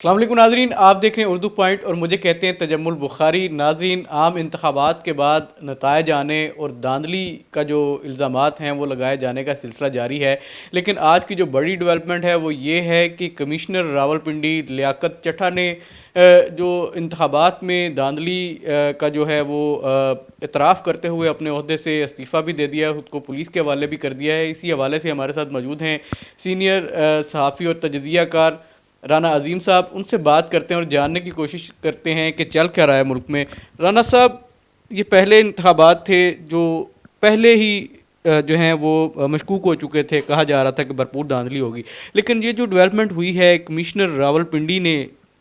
अस्सलाम वालेकुम नाजरीन, आप देख रहे हैं उर्दू पॉइंट और मुझे कहते हैं तजम्मुल बुखारी। नाजरीन, आम इंतखाबात के बाद नतायज आने और धांधली का जो इल्ज़ामात हैं वो लगाए जाने का सिलसिला जारी है। लेकिन आज की जो बड़ी डेवलपमेंट है वो ये है कि कमिश्नर रावलपिंडी लियाकत चट्टा ने जो इंतखाबात में धांधली का जो है वो इतराफ़ करते हुए अपने ओहदे से इस्तीफ़ा भी दे दिया है, उसको पुलिस के हवाले भी कर दिया है। इसी हवाले से हमारे साथ मौजूद हैं सीनियर सहाफ़ी और तजज़िया कार राना अजीम साहब। उनसे बात करते हैं और जानने की कोशिश करते हैं कि चल क्या रहा है मुल्क में। राना साहब, ये पहले इंतखाबात थे जो पहले ही जो हैं वो मशकूक हो चुके थे, कहा जा रहा था कि भरपूर धांधली होगी। लेकिन ये जो डेवलपमेंट हुई है, कमिश्नर रावलपिंडी ने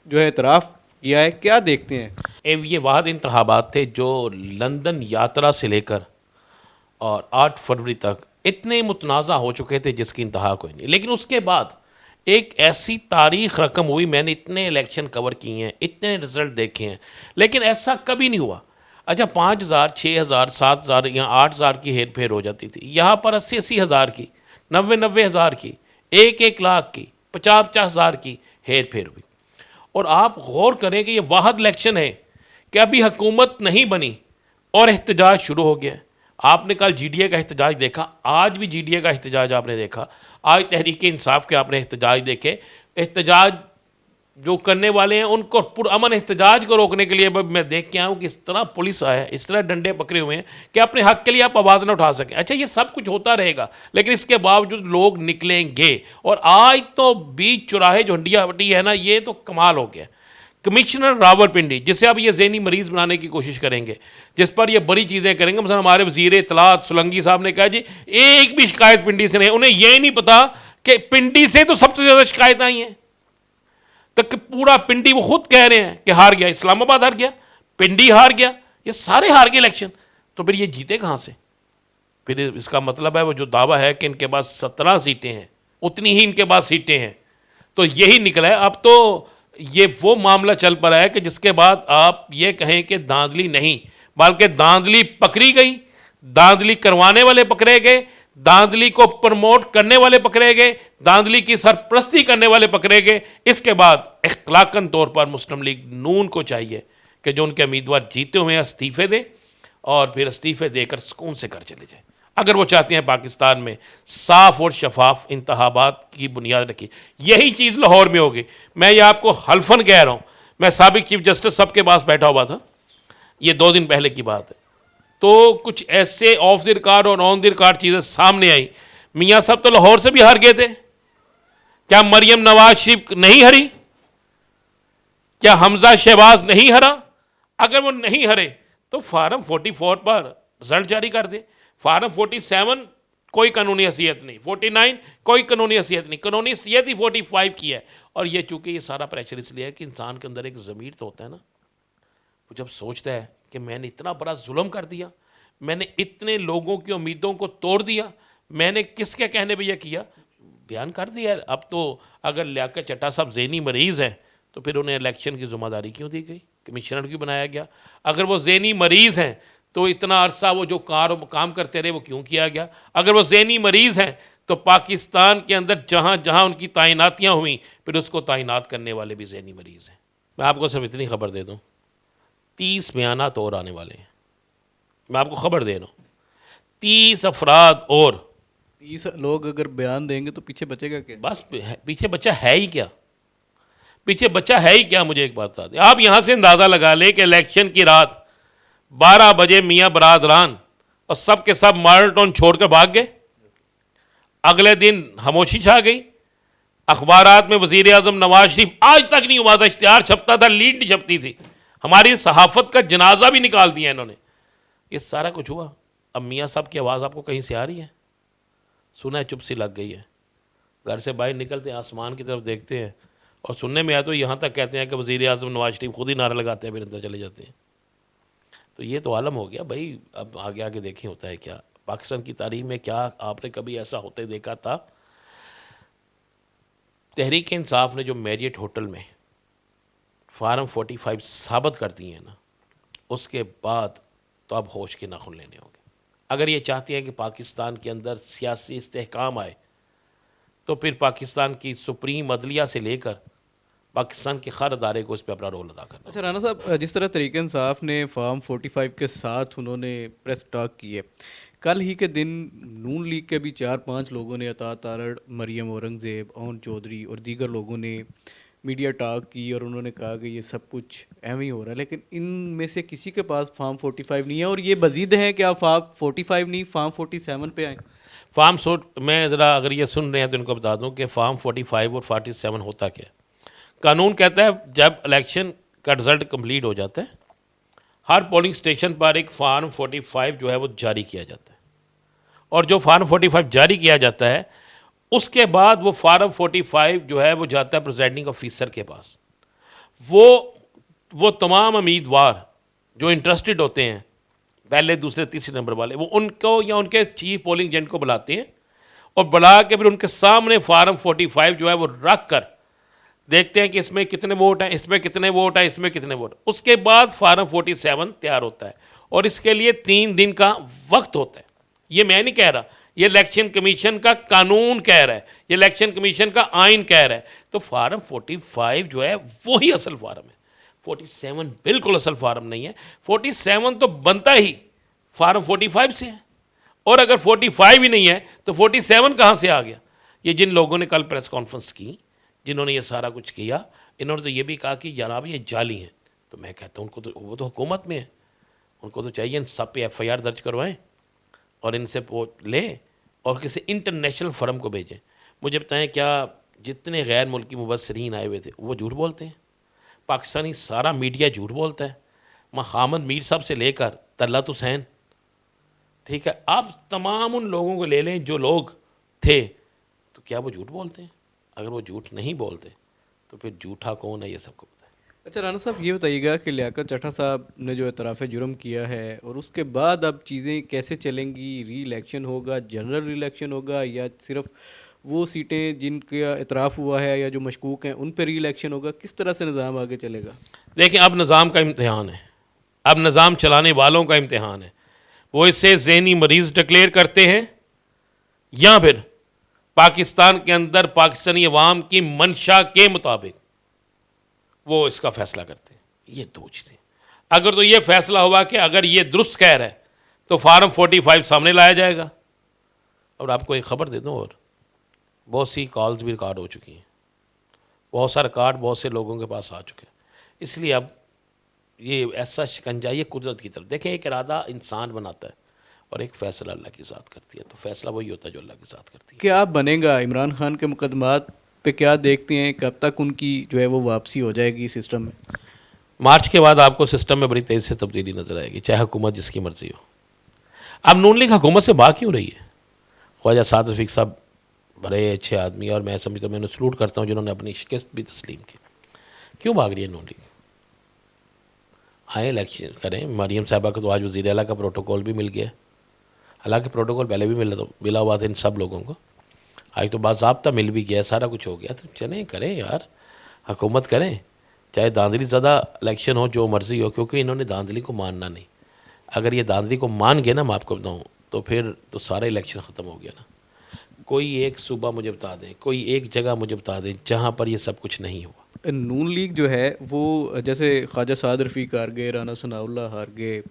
जो है इतराफ़ किया है, क्या देखते हैं? ये वाद इंतखाबात थे जो लंदन यात्रा से लेकर और 8 फरवरी तक इतने मुतनाज़ा हो चुके थे जिसकी इंतहा कोई नहीं। लेकिन उसके बाद एक ऐसी तारीख रकम हुई, मैंने इतने इलेक्शन कवर किए हैं, इतने रिज़ल्ट देखे हैं, लेकिन ऐसा कभी नहीं हुआ। अच्छा, 5,000, 6,000, 7,000 या 8,000 की हेर फेर हो जाती थी, यहाँ पर 80-80 हज़ार की, 90-90 हज़ार की, 1-1 लाख की, 50-50 हज़ार की हेर फेर हुई। और आप गौर करें कि ये वाहद इलेक्शन है कि अभी हुकूमत नहीं बनी और एहतजाज शुरू हो गया। आपने कल जीडीए का एहतजाज देखा, आज भी जीडीए का एहतजाज आपने देखा, आज तहरीक इंसाफ के आपने एहतजाज देखे। एहतजाज जो करने वाले हैं उनको पुरअमन एहतजाज को रोकने के लिए मैं देख के आया हूँ कि इस तरह पुलिस आया है, इस तरह डंडे पकड़े हुए हैं कि अपने हक के लिए आप आवाज़ ना उठा सकें। अच्छा, ये सब कुछ होता रहेगा, लेकिन इसके बावजूद लोग निकलेंगे। और आज तो बीच चौराहे जो हंडिया हट्टी है ना, ये तो कमाल हो गया। कमिश्नर रावलपिंडी, जिसे अब ये ज़हनी मरीज़ बनाने की कोशिश करेंगे, जिस पर ये बड़ी चीज़ें करेंगे। मसलन हमारे वज़ीर इत्तलात सोलंकी साहब ने कहा जी एक भी शिकायत पिंडी से नहीं, उन्हें ये नहीं पता कि पिंडी से तो सबसे ज़्यादा शिकायत आई हैं। तक पूरा पिंडी वो खुद कह रहे हैं कि हार गया, इस्लामाबाद हार गया, पिंडी हार गया, ये सारे हार गए इलेक्शन। तो फिर ये जीते कहाँ से? फिर इसका मतलब है वो जो दावा है कि इनके पास 17 सीटें हैं, उतनी ही इनके पास सीटें हैं, तो यही निकला है। अब तो ये वो मामला चल पड़ा है कि जिसके बाद आप ये कहें कि धांधली नहीं, बल्कि धांधली पकड़ी गई, धांधली करवाने वाले पकड़े गए, धांधली को प्रमोट करने वाले पकड़े गए, धांधली की सरपरस्ती करने वाले पकड़े गए। इसके बाद इख्तलाकन तौर पर मुस्लिम लीग नून को चाहिए कि जो उनके उम्मीदवार जीते हुए हैं इस्तीफ़े दें और फिर इस्तीफ़े देकर सुकून से घर चले जाए। अगर वो चाहते हैं पाकिस्तान में साफ़ और शफाफ इंतखाबात की बुनियाद रखी, यही चीज़ लाहौर में होगी। मैं ये आपको हल्फन कह रहा हूँ, मैं साबिक चीफ जस्टिस सब के पास बैठा हुआ था, ये 2 दिन पहले की बात है, तो कुछ ऐसे ऑफ द रिकॉर्ड और ऑन द रिकॉर्ड चीज़ें सामने आई। मियाँ साहब तो लाहौर से भी हार गए थे। क्या मरियम नवाज शरीफ नहीं हरी? क्या हमजा शहबाज नहीं हरा? अगर वो नहीं हरे तो फार्म 44 पर रिजल्ट जारी कर दे। फार्म 47 कोई कानूनी हैसियत नहीं, 49 कोई कानूनी हैसियत नहीं, कानूनी हैसियत ही 45 की है। और ये चूंकि ये सारा प्रेशर इसलिए है कि इंसान के अंदर एक ज़मीर तो होता है ना, वो जब सोचता है कि मैंने इतना बड़ा जुल्म कर दिया, मैंने इतने लोगों की उम्मीदों को तोड़ दिया, मैंने किसके कहने पर यह किया, बयान कर दिया। अब तो अगर लियाकत चट्टा साहब ज़हनी मरीज़ हैं तो फिर उन्हें इलेक्शन की ज़िम्मेदारी क्यों दी गई, कमिश्नर क्यों बनाया गया? अगर वो ज़हनी मरीज़ हैं तो इतना अरसा वो जो काम करते रहे वो क्यों किया गया? अगर वो ज़हनी मरीज़ हैं तो पाकिस्तान के अंदर जहाँ जहाँ उनकी तैनातियाँ हुई फिर उसको तैनात करने वाले भी ज़हनी मरीज़ हैं। मैं आपको सिर्फ इतनी खबर दे दूँ, 30 बयानात और आने वाले हैं। मैं आपको खबर दे रहा हूँ, 30 अफराद और। 30 लोग अगर बयान देंगे तो पीछे बचेगा क्या? बस पीछे बच्चा है ही क्या? पीछे बच्चा है ही क्या? मुझे एक बात बता दें, आप यहाँ से अंदाज़ा लगा लें कि इलेक्शन की रात 12 बजे मियाँ बरादरान और सब के सब मॉडल टाउन छोड़कर भाग गए। अगले दिन खामोशी छा गई। अखबारात में वज़ीर आज़म नवाज शरीफ आज तक नहीं हुआ था, इश्तिहार छपता था, लीड नहीं छपती थी, हमारी सहाफ़त का जनाजा भी निकाल दिया इन्होंने। ये सारा कुछ हुआ। अब मियाँ साहब की आवाज़ आपको कहीं से आ रही है? सुना है चुप सी लग गई है। घर से बाहर निकलते हैं, आसमान की तरफ देखते हैं और सुनने में आया तो यहाँ तक कहते हैं कि वज़ीर आज़म नवाज शरीफ खुद ही नारा लगाते हैं फिर अंदर चले जाते हैं। तो ये तो आलम हो गया भाई। अब आगे आगे देखें होता है क्या। पाकिस्तान की तारीख में क्या आपने कभी ऐसा होते देखा था? तहरीक इंसाफ ने जो मैरियट होटल में फार्म 45 साबित कर दिए हैं ना, उसके बाद तो अब होश के नाखुन लेने होंगे। अगर ये चाहती हैं कि पाकिस्तान के अंदर सियासी इस्तेहकाम आए तो फिर पाकिस्तान की सुप्रीम अदलिया से लेकर पाकिस्तान के हर अदारे को इस पर अपना रोल अदा करना। अच्छा राना साहब, जिस तरह तरीके इंसाफ ने फार्म 45 के साथ उन्होंने प्रेस टॉक की है, कल ही के दिन नून लीग के भी 4-5 लोगों ने, अता तारड़, मरियम औरंगज़ेब, ओन चौधरी और दीगर लोगों ने मीडिया टॉक की और उन्होंने कहा कि ये सब कुछ एवं ही हो रहा है, लेकिन इनमें से किसी के पास फार्म 45 नहीं है और ये मजीद है कि आप फार्म 45 नहीं फार्म 47 पे आए। फार्म सोट मैं ज़रा अगर ये सुन रहे हैं तो इनको बता दूं कि फार्म 45 और 47 होता क्या है। कानून कहता है जब इलेक्शन का रिज़ल्ट कंप्लीट हो जाता है, हर पोलिंग स्टेशन पर एक फार्म 45 जो है वो जारी किया जाता है, और जो फार्म 45 जारी किया जाता है उसके बाद वो फार्म 45 जो है वो जाता है प्रिजाइडिंग ऑफिसर के पास। वो तमाम उम्मीदवार जो इंटरेस्टेड होते हैं, पहले दूसरे तीसरे नंबर वाले, वो उनको या उनके चीफ पोलिंग एजेंट को बुलाते हैं और बुला के फिर उनके सामने फार्म 45 जो है वो रख कर देखते हैं कि इसमें कितने वोट हैं, इसमें कितने वोट हैं, इसमें कितने वोट। उसके बाद फार्म 47 तैयार होता है और इसके लिए 3 दिन का वक्त होता है। ये मैं नहीं कह रहा, ये इलेक्शन कमीशन का कानून कह रहा है, ये इलेक्शन कमीशन का आइन कह रहा है। तो फार्म 45 जो है वही असल फार्म है, 47 बिल्कुल असल फार्म नहीं है। 47 तो बनता ही फार्म 45 से है, और अगर 45 ही नहीं है तो 47 कहाँ से आ गया। ये जिन लोगों ने कल प्रेस कॉन्फ्रेंस की, जिन्होंने ये सारा कुछ किया, इन्होंने तो ये भी कहा कि जनाब ये जाली हैं। तो मैं कहता हूँ उनको तो, वो तो हुकूमत में है, उनको तो चाहिए इन सब पे FIR दर्ज करवाएं और इनसे लें और किसी इंटरनेशनल फर्म को भेजें। मुझे बताएं, क्या जितने गैर मुल्की मुबस्सरीन आए हुए थे वो झूठ बोलते हैं? पाकिस्तानी सारा मीडिया झूठ बोलता है, मोहम्मद मीर साहब से लेकर तलत हुसैन, ठीक है, आप तमाम उन लोगों को ले लें जो लोग थे, तो क्या वो झूठ बोलते हैं? अगर वो झूठ नहीं बोलते तो फिर झूठा कौन है, ये सबको पता है। अच्छा राना साहब, ये बताइएगा कि लियाकत चट्टा साहब ने जो एतराफ़ जुर्म किया है और उसके बाद अब चीज़ें कैसे चलेंगी? री इलेक्शन होगा, जनरल री इलेक्शन होगा, या सिर्फ वो सीटें जिनका एतराफ़ हुआ है या जो मशकूक हैं उन पर री इलेक्शन होगा? किस तरह से निज़ाम आगे चलेगा? देखिए, अब निज़ाम का इम्तहान है, अब निज़ाम चलाने वालों का इम्तहान है। वो इसे ज़हनी मरीज़ डिक्लेयर करते हैं या फिर पाकिस्तान के अंदर पाकिस्तानी अवाम की मंशा के मुताबिक वो इसका फ़ैसला करते हैं। ये 2 चीज़ें। अगर तो ये फ़ैसला हुआ कि अगर ये दुरुस्त कह रहा है तो फार्म 45 सामने लाया जाएगा। और आपको एक ख़बर दे दूँ, और बहुत सी कॉल्स भी रिकॉर्ड हो चुकी हैं, बहुत सा रिकॉर्ड बहुत से लोगों के पास आ चुके हैं। इसलिए अब ये ऐसा शिकंजा, ये कुदरत की तरफ देखें, एक इरादा इंसान बनाता है और एक फ़ैसला अल्लाह की ज़ात करती है। तो फ़ैसला वही होता है जो अल्लाह की ज़ात करती है। क्या बनेगा इमरान खान के मुकदमात पे? क्या देखते हैं कब तक उनकी जो है वो वापसी हो जाएगी सिस्टम में? मार्च के बाद आपको सिस्टम में बड़ी तेज़ी से तब्दीली नज़र आएगी, चाहे हुकूमत जिसकी मर्ज़ी हो। अब नून लीग हुकूमत से भाग क्यों रही है? ख्वाजा साद रफ़ीक साहब बड़े अच्छे आदमी, और मैं समझता हूँ, मैं उन्हें सलूट करता हूँ जिन्होंने अपनी शिकस्त भी तस्लीम की। क्यों भाग रही है नून लीग? आए इलेक्शन करें। मरियम साहबा को तो आज वज़ीर आला का प्रोटोकॉल भी मिल गया, हालांकि प्रोटोकॉल पहले भी मिला हुआ था इन सब लोगों को, आज तो बाज़ाब्ता मिल भी गया, सारा कुछ हो गया। तो चलें, करें यार, हुकूमत करें, चाहे धांधली ज़्यादा इलेक्शन हो, जो मर्ज़ी हो, क्योंकि इन्होंने धांधली को मानना नहीं। अगर ये धांधली को मान गए ना, मैं आपको बताऊँ, तो फिर तो सारा इलेक्शन ख़त्म हो गया ना। कोई एक सूबा मुझे बता दें, कोई एक जगह मुझे बता दें जहाँ पर ये सब कुछ नहीं हुआ। नून लीग जो है वो, जैसे ख्वाजा साद रफ़ीक हार गए, राना सनाउल्लाह हार गए,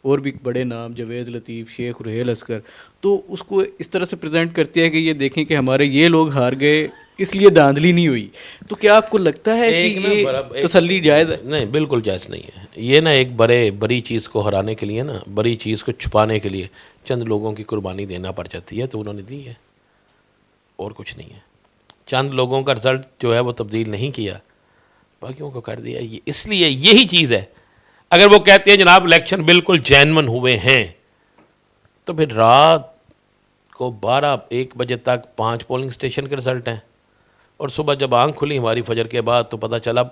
और भी बड़े नाम, जवेद लतीफ़, शेख रुहेल असगर, तो उसको इस तरह से प्रेजेंट करती है कि ये देखें कि हमारे ये लोग हार गए इसलिए धांधली नहीं हुई। तो क्या आपको लगता है कि ये तसल्ली जायज़ है? नहीं, बिल्कुल जायज़ नहीं है। ये ना एक बड़ी चीज़ को हराने के लिए ना, बड़ी चीज़ को छुपाने के लिए चंद लोगों की कुर्बानी देना पड़ जाती है, तो उन्होंने दी है, और कुछ नहीं है। चंद लोगों का रिज़ल्ट जो है वो तब्दील नहीं किया, बाकियों को कर दिया। ये इसलिए यही चीज़ है। अगर वो कहते हैं जनाब इलेक्शन बिल्कुल जेन्युइन हुए हैं, तो फिर रात को 12-1 बजे तक 5 पोलिंग स्टेशन के रिज़ल्ट हैं, और सुबह जब आंख खुली हमारी फजर के बाद तो पता चला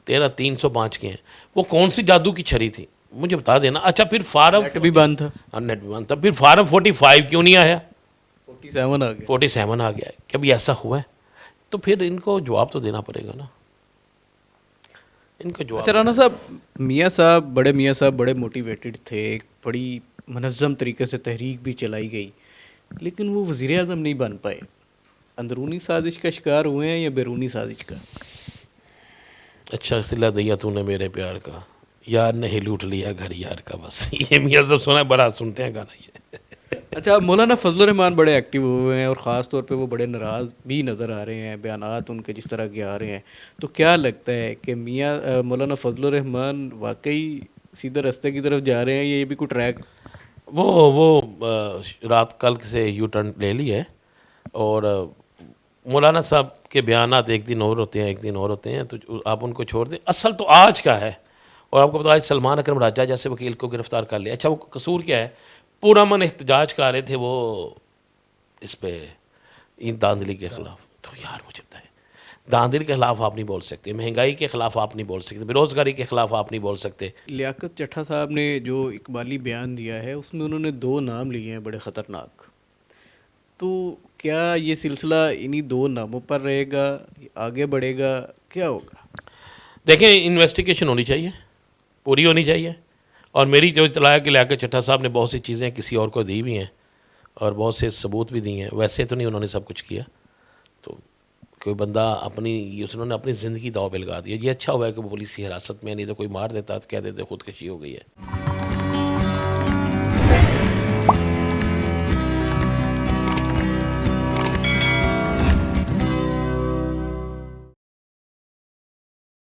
305 के हैं। वो कौन सी जादू की छड़ी थी, मुझे बता देना। अच्छा, फिर फार्म नेट भी बंद था। नेट भी बंद था। फिर फार्म 45 क्यों नहीं आया? 47 आ गया। 47 आ गया। कभी ऐसा हुआ है? तो फिर इनको जवाब तो देना पड़ेगा ना, इनको जवाब। अच्छा राना साहब, मियाँ साहब बड़े मोटिवेटेड थे, एक बड़ी मनज़्ज़म तरीके से तहरीक भी चलाई गई, लेकिन वो वज़ीर आज़म नहीं बन पाए। अंदरूनी साजिश का शिकार हुए हैं या बैरूनी साजिश का? अच्छा सिला दिया तूने मेरे प्यार का, यार नहीं लूट लिया घर यार का, बस ये मियाँ सब सुना है, बड़ा सुनते हैं गाना ये। अच्छा, मौलाना फजल रहमान बड़े एक्टिव हुए हैं और ख़ास तौर पे वो बड़े नाराज़ भी नज़र आ रहे हैं, बयानात उनके जिस तरह के आ रहे हैं। तो क्या लगता है कि मौलाना फजल रहमान वाकई सीधे रास्ते की तरफ जा रहे हैं, ये भी कोई ट्रैक? रात कल से यू टर्न ले ली है। और मौलाना साहब के बयानात एक दिन और होते हैं, एक दिन और होते हैं, तो आप उनको छोड़ दें। असल तो आज का है। और आपको पता है सलमान अकरम राजा जैसे वकील को गिरफ्तार कर लिया। अच्छा वो कसूर क्या है, पूरा मन एहतजाज कर रहे थे वो इस पे, इन धांधली के ख़िलाफ़। तो यार मुझे बताएं, धांधली के ख़िलाफ़ आप नहीं बोल सकते, महंगाई के ख़िलाफ़ आप नहीं बोल सकते, बेरोज़गारी के ख़िलाफ़ आप नहीं बोल सकते। लियाकत चट्टा साहब ने जो इकबाली बयान दिया है उसमें उन्होंने 2 नाम लिए हैं बड़े ख़तरनाक। तो क्या ये सिलसिला इन्हीं 2 नामों पर रहेगा, आगे बढ़ेगा, क्या होगा? देखें इन्वेस्टिगेशन होनी चाहिए, पूरी होनी चाहिए। और मेरी जो इतला है कि लियाकत चट्टा साहब ने बहुत सी चीज़ें किसी और को दी भी हैं और बहुत से सबूत भी दिए हैं। वैसे तो नहीं उन्होंने सब कुछ किया। तो कोई बंदा उन्होंने अपनी ज़िंदगी दाव पे लगा दी है। ये अच्छा हुआ है कि वो पुलिस की हिरासत में, नहीं तो कोई मार देता तो कह देते खुदकशी हो गई है।